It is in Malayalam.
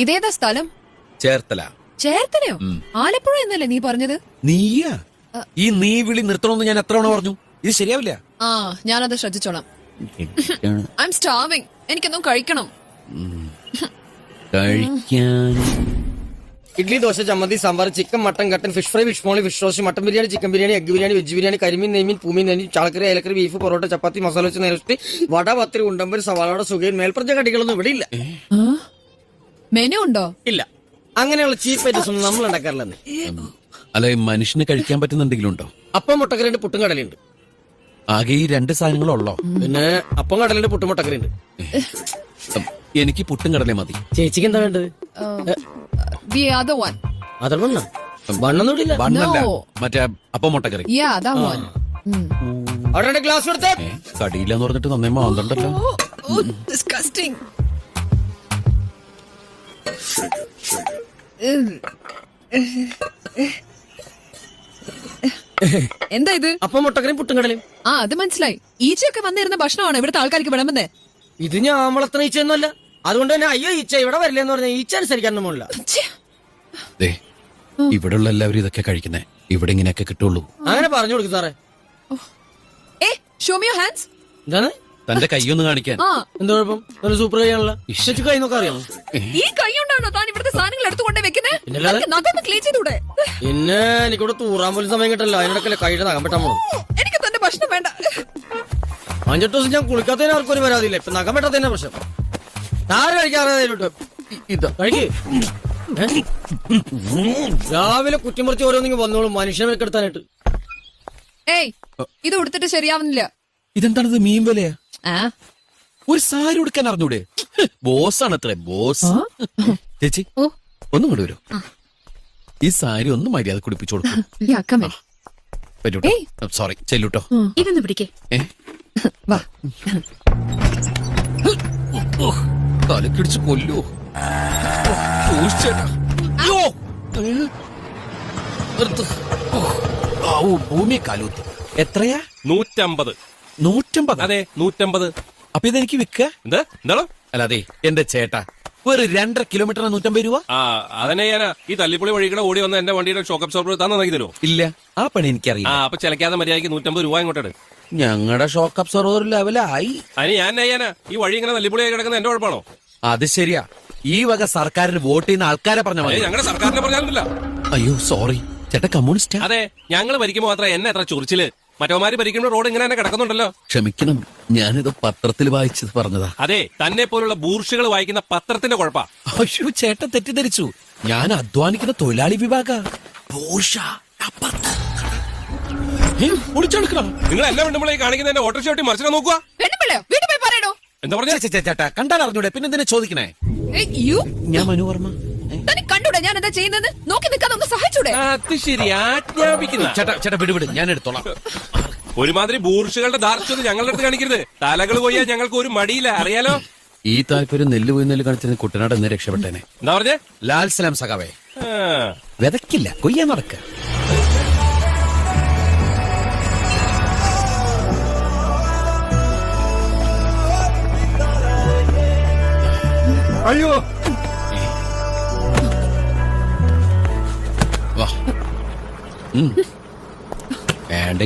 ഇതേതാ സ്ഥലം? ചേർത്തല. ചേർത്തലയോ? ആലപ്പുഴ എന്നല്ലേ നീ പറഞ്ഞത്? നീയാ ഈ നീ വിളി നിർത്തണമെന്ന് ഞാൻ എത്ര തവണ പറഞ്ഞു? ഇത് ശരിയാവില്ല. ആ, ഞാനത് ശ്രദ്ധിച്ചോളാം. I am starving. എനിക്കൊന്നും കഴിക്കണം. കഴിക്കാൻ ഇഡ്ലി, ദോശ, ചമ്മന്തി, സാമ്പാർ, ചിക്കൻ, മട്ടൻ, കട്ടൻ, fish fry, fish molee, fish roast, mutton biryani, chicken biryani, egg biryani, veg biryani, കരിമീൻ, നെയ്മീൻ, പൂമീൻ, നെയ്മീൻ, ചാളക്കറി, അയലക്കറി, ബീഫ്, പൊറോട്ട, ചപ്പാത്തി, മസാല വെച്ച് നേരത്തി, വട, പത്തിരി, ഉണ്ടമ്പൻ, സവാളയുടെ സുഖയും മേൽപ്പറഞ്ഞ കടികളൊന്നും ഇവിടെ ഇല്ല. മെനു ഉണ്ടോ? ഇല്ല, അങ്ങനെയുള്ള ചീപ്പ് ഐറ്റംസ് ഒന്നും നമ്മൾ ഉണ്ടാക്കാറില്ലെന്ന്. അല്ല, മനുഷ്യന് കഴിക്കാൻ പറ്റുന്ന എന്തെങ്കിലും ഉണ്ടോ? അപ്പം മുട്ടക്കറിയുണ്ട്, പുട്ടും കടലുണ്ട്. ആകെ ഈ 2 സാധനങ്ങളുള്ളോ? പിന്നെ അപ്പം കടലുണ്ട്, പുട്ടും മുട്ടക്കറിയുണ്ട്. എനിക്ക് പുട്ടും കടലേ മതി. ചേച്ചിക്ക് എന്താ വേണ്ടത്? The other one. അതല്ല വണ്ണൊന്നും ഇല്ല. ബണ്ണല്ല, No. മറ്റേ അപ്പം മുട്ടക്കറി. Yeah, that one. അവിടെ ഗ്ലാസ് കൊടുത്തേ. കടിയില്ലെന്ന് പറഞ്ഞിട്ട് നന്നേ മാന്തണ്ടല്ലോ. Oh, disgusting. എന്താ ഇത്? അപ്പം മുട്ടക്കറിയും പുട്ടും കടലും. ആ, അത് മനസ്സിലായി. ഈച്ചയൊക്കെ വന്നിരുന്ന ഭക്ഷണമാണ് ഇവിടുത്തെ ആൾക്കാർക്ക് വിളമ്പുന്നേ. ഇത് ഞാൻ വളർത്തുന്ന ഈച്ചയൊന്നുമല്ല. അതുകൊണ്ട് തന്നെ അയ്യോ ഈച്ച ഇവിടെ വരില്ലെന്ന് പറഞ്ഞാൽ ഈച്ച അനുസരിക്കാനൊന്നും പോണില്ല. ഇവിടെയുള്ള എല്ലാവരും ഇതൊക്കെ കഴിക്കുന്നേ. ഇവിടെ ഇങ്ങനെയൊക്കെ കിട്ടുള്ളൂ. അങ്ങനെ പറഞ്ഞു കൊടുക്കും സാറേ. Show me your hands. എന്താണ് തന്റെ കൈയൊന്ന് കാണിക്കാൻ. ആ, എന്താ കുഴപ്പം? ഒരു സൂപ്പർ കൈയാണല്ലോ. ചേച്ചി കൈ നോക്കാൻ അറിയാമോ? ഈ കൈ കൊണ്ടാണോ താൻ ഇവിടുത്തെ സാധനങ്ങൾ എടുത്തുകൊണ്ടേ വെക്കുന്നേ? പിന്നല്ലാതെ? നഖം ക്ലീൻ ചെയ്തൂടെ? പിന്നെ എനിക്കിവിടെ തൂറാൻ പോലും സമയം കിട്ടല്ലോ. അതിനിടക്കല്ലേ കൈയുടെ നഖം വെട്ടാൻ പോകും. എനിക്ക് തന്റെ ഭക്ഷണം വേണ്ട. 5-8 ദിവസം ഞാൻ കുളിക്കാത്തതിന് ആർക്കും ഒരു പരാതിയില്ല. ഇപ്പൊ നഖം വെട്ടാത്തതിന്റെ പ്രശ്നം. ആര് കഴിക്കാറ് ഇതാ കഴിക്ക്. രാവിലെ കുറ്റിമുറിച്ച് ഓരോന്നിങ്ങ് വന്നോളും മനുഷ്യനെ വെക്കെടുത്താനായിട്ട്. ഏയ്, ഇത് ഉടുത്തിട്ട് ശരിയാവുന്നില്ല. ഇതെന്താണിത്? മീൻ വിലയാ? ആ, ഒരു സാരി ഉടുക്കാൻ അറിഞ്ഞൂടെ? ബോസാണ് അത്രേ, ബോസ്. ചേച്ചി ഓ, ഒന്നും കൂടി വരൂ. ഈ സാരി ഒന്ന് മര്യാദ കുടിപ്പിച്ചു കൊടുക്കും. yeah, come in. വരൂട്ടോ. സോറി, ചെല്ലൂട്ടോ. ഇതൊന്ന് പിടിക്കേ. വാ. തലക്കിടിച്ച് കൊല്ലോ. സൂക്ഷിച്ചേട്ടാ. അയ്യോ, ഭൂമി കാലൂത്തി. എത്രയാ? 150. 150? അതെ, 150. അപ്പൊ ഇതെനിക്ക് വിൽക്ക? എന്താണ്? അല്ല, അതെ എന്റെ ചേട്ടാ, ഒരു 2.5 കിലോമീറ്ററിന് 150 രൂപ. ആ, അതന്നെ ഞാനാ ഈ തല്ലിപ്പൊളി വഴികൂടെ ഓടി വന്ന എന്റെ വണ്ടിയുടെ ഷോക്ക് അബ്സോർബർ തന്നാക്കി തരുമോ? ഇല്ല, ആ പണി ആ, എനിക്കറിയാം. അപ്പൊ ചിലക്കാതെ മര്യാദയ്ക്ക് 150 രൂപ ഇങ്ങോട്ടെ. ഞങ്ങളുടെ ഷോക്ക് അബ്സോർവർ ലെവലായി. അതിന് ഞാൻ ചെയ്യാനാ ഈ വഴി ഇങ്ങനെ തല്ലിപ്പൊളിയായി കിടക്കുന്ന എന്റെ കുഴപ്പമാണോ? അത് ശരിയാ. ഈ വക സർക്കാരിന് വോട്ട് ചെയ്യുന്ന ആൾക്കാരെ പറഞ്ഞ മതി. ഞങ്ങളുടെ സർക്കാരിനെ പറഞ്ഞാലില്ല. അയ്യോ സോറി ചേട്ടാ, കമ്മ്യൂണിസ്റ്റാ? അതെ, ഞങ്ങൾ ഭരിക്കുമ്പോ മാത്രം എന്നെ എത്ര ചൊറിച്ചില്. മറ്റവന്മാര് ഭരിക്കുമ്പോ റോഡ് ഇങ്ങനെ തന്നെ കിടക്കുന്നുണ്ടല്ലോ. ക്ഷമിക്കണം, ഞാനിത് പത്രത്തിൽ വായിച്ചത് പറഞ്ഞതാ. അതെ, തന്നെ പോലുള്ള ബൂർഷുകൾ വായിക്കുന്ന പത്രത്തിന്റെ കുഴപ്പാ. അയ്യോ ചേട്ടൻ തെറ്റിദ്ധരിച്ചു. ഞാൻ അധ്വാനിക്കുന്ന തൊഴിലാളി വിഭാഗ. നിങ്ങൾ എന്നെ വേണ്ടുമ്പോഴേ കാണിക്കുന്ന എന്റെ ഓട്ടോ ഷോട്ടി മറിച്ചിട്ട് നോക്കുക. പെണ്ണുപിള്ളയോ? വീട്ടിൽ പോയി പറയണോ? എന്താ പറഞ്ഞ? ചേട്ടാ കണ്ടാൽ അറിഞ്ഞൂടെ, പിന്നെ എന്തിനാ ചോദിക്കണേ? ഞാൻ മനുവർമ്മ. തനിക്ക് കണ്ടൂടെ ഞാൻ എന്താ ചെയ്യുന്നത്? നോക്കി നിൽക്കാതെ ഒന്ന് സഹായിച്ചൂടെ? അത് ശരി, ആജ്ഞാപിക്കുന്ന. ചേട്ടാ വിട്, ഞാൻ എടുത്തോളാം. ഒരുമാതിരി ബൂർഷുകളുടെ ധാർഷ്ട്യം ഞങ്ങളുടെ അടുത്ത് കാണിക്കരുത്. തലകൾ പോയാൽ ഞങ്ങൾക്ക് ഒരു മടിയില്ല, അറിയാലോ. ഈ താല്പര്യം നെല്ല് പോയി നെല്ല് കാണിച്ചതിന് കുട്ടനാട് എന്നെ രക്ഷപ്പെട്ടേനെ. എന്താ പറഞ്ഞേ? ലാൽ സലാം സഖാവേ. ആ. വിതക്കില്ല, കൊയ്യാൻ നടക്ക. അയ്യോ, വാ.